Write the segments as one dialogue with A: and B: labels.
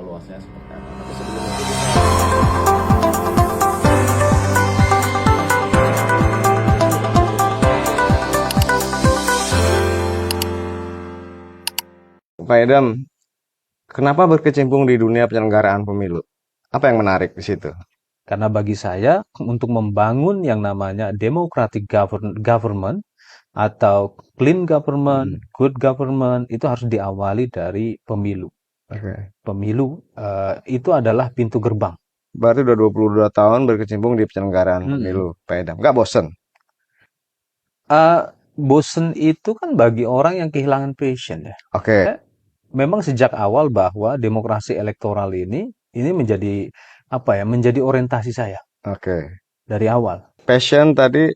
A: Luasnya seperti apa. Tapi sebelum itu Pak Edam, kenapa berkecimpung di dunia penyelenggaraan pemilu? Apa yang menarik di situ?
B: Karena bagi saya, untuk membangun yang namanya democratic government atau clean government,
A: Hmm,
B: good government, itu harus diawali dari pemilu.
A: Oke.
B: Pemilu itu adalah pintu gerbang.
A: Berarti udah 22 tahun berkecimpung di penyelenggaraan
B: Mm-mm.
A: pemilu, Pak Edam. Nggak bosen?
B: Eh, Bosen itu kan bagi orang yang kehilangan passion ya.
A: Oke,
B: Memang sejak awal bahwa demokrasi elektoral ini menjadi apa ya, menjadi orientasi saya
A: oke.
B: dari awal.
A: Passion tadi,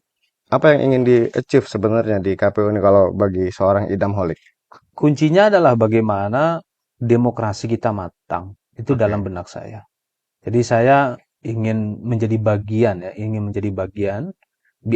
A: apa yang ingin di-achieve sebenarnya di KPU ini kalau bagi seorang idam holik?
B: Kuncinya adalah bagaimana demokrasi kita matang. Itu dalam
A: Oke.
B: benak saya. Jadi saya ingin menjadi bagian ya, ingin menjadi bagian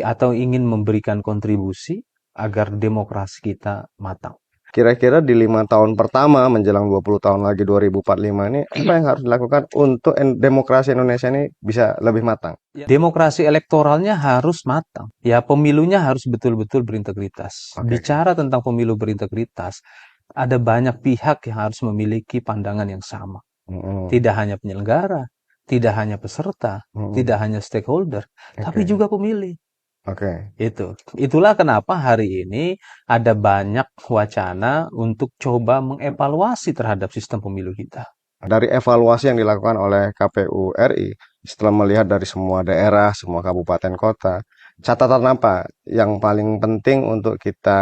B: atau ingin memberikan kontribusi agar demokrasi kita matang.
A: Kira-kira di 5 tahun pertama menjelang 20 tahun lagi 2045 ini, apa yang harus dilakukan untuk demokrasi Indonesia ini bisa lebih matang?
B: Ya. Demokrasi elektoralnya harus matang. Ya, pemilunya harus betul-betul berintegritas.
A: Oke.
B: Bicara tentang pemilu berintegritas, ada banyak pihak yang harus memiliki pandangan yang sama.
A: Mm-mm.
B: Tidak hanya penyelenggara, tidak hanya peserta,
A: Mm-mm.
B: tidak hanya stakeholder, tapi
A: Oke.
B: juga pemilih.
A: Oke.
B: Itulah kenapa hari ini ada banyak wacana untuk coba mengevaluasi terhadap sistem pemilu kita.
A: Dari evaluasi yang dilakukan oleh KPU RI, setelah melihat dari semua daerah, semua kabupaten kota, catatan apa yang paling penting untuk kita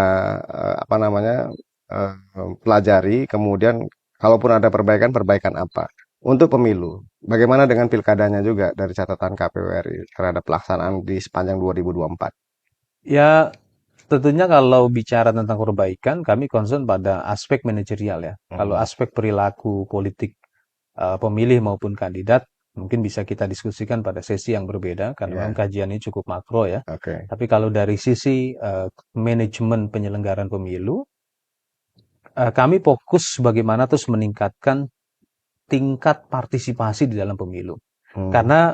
A: apa namanya eh, pelajari, kemudian kalaupun ada perbaikan, perbaikan apa untuk pemilu? Bagaimana dengan pilkadanya juga dari catatan KPU RI terhadap pelaksanaan di sepanjang 2024?
B: Ya, tentunya kalau bicara tentang perbaikan, kami concern pada aspek manajerial ya. Kalau
A: Mm-mm.
B: aspek perilaku politik pemilih maupun kandidat, mungkin bisa kita diskusikan pada sesi yang berbeda, karena memang
A: Ya,
B: kajian ini cukup makro ya.
A: oke.
B: Tapi kalau dari sisi manajemen penyelenggaraan pemilu, kami fokus bagaimana terus meningkatkan tingkat partisipasi di dalam pemilu.
A: Hmm.
B: Karena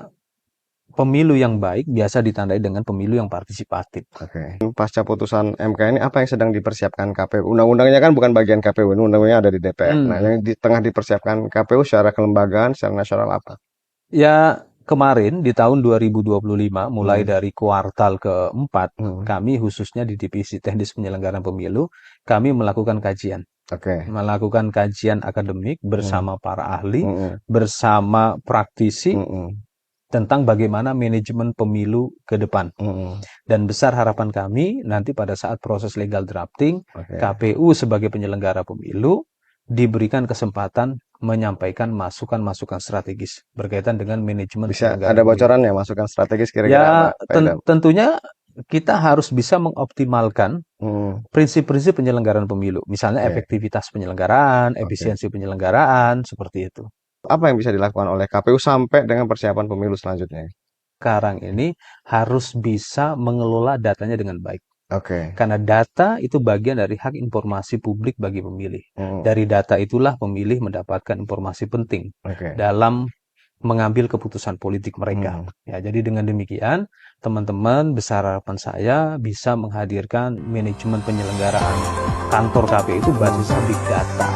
B: pemilu yang baik biasa ditandai dengan pemilu yang partisipatif.
A: Oke. Pasca putusan MK ini apa yang sedang dipersiapkan KPU? Undang-undangnya kan bukan bagian KPU, ini undang-undangnya ada di DPR. Nah,
B: Hmm.
A: yang di tengah dipersiapkan KPU secara kelembagaan, secara nasional apa?
B: Ya, kemarin di tahun 2025, mulai
A: Hmm.
B: dari kuartal keempat,
A: Hmm.
B: kami khususnya di Divisi Teknis Penyelenggaraan Pemilu, kami melakukan kajian.
A: Oke.
B: Melakukan kajian akademik
A: Hmm.
B: bersama para ahli,
A: Hmm.
B: bersama praktisi
A: Hmm.
B: tentang bagaimana manajemen pemilu ke depan.
A: Hmm.
B: Dan besar harapan kami nanti pada saat proses legal drafting,
A: Oke.
B: KPU sebagai penyelenggara pemilu diberikan kesempatan menyampaikan masukan-masukan strategis berkaitan dengan manajemen
A: Bisa ada
B: penyelenggaraan pemilu.
A: bocorannya, masukan strategis kira-kira apa,
B: Ya,
A: Pak Idam?
B: tentunya kita harus bisa mengoptimalkan
A: Hmm.
B: prinsip-prinsip penyelenggaraan pemilu. Misalnya
A: Oke.
B: efektivitas penyelenggaraan,
A: Oke.
B: efisiensi penyelenggaraan, seperti itu.
A: Apa yang bisa dilakukan oleh KPU sampai dengan persiapan pemilu selanjutnya?
B: Sekarang ini harus bisa mengelola datanya dengan baik.
A: Oke.
B: Karena data itu bagian dari hak informasi publik bagi pemilih.
A: Hmm.
B: Dari data itulah pemilih mendapatkan informasi penting
A: Oke.
B: dalam mengambil keputusan politik mereka.
A: Hmm.
B: Ya, jadi dengan demikian, teman-teman besar harapan saya bisa menghadirkan manajemen penyelenggaraan kantor KPU itu basisnya
A: Hmm.
B: big data.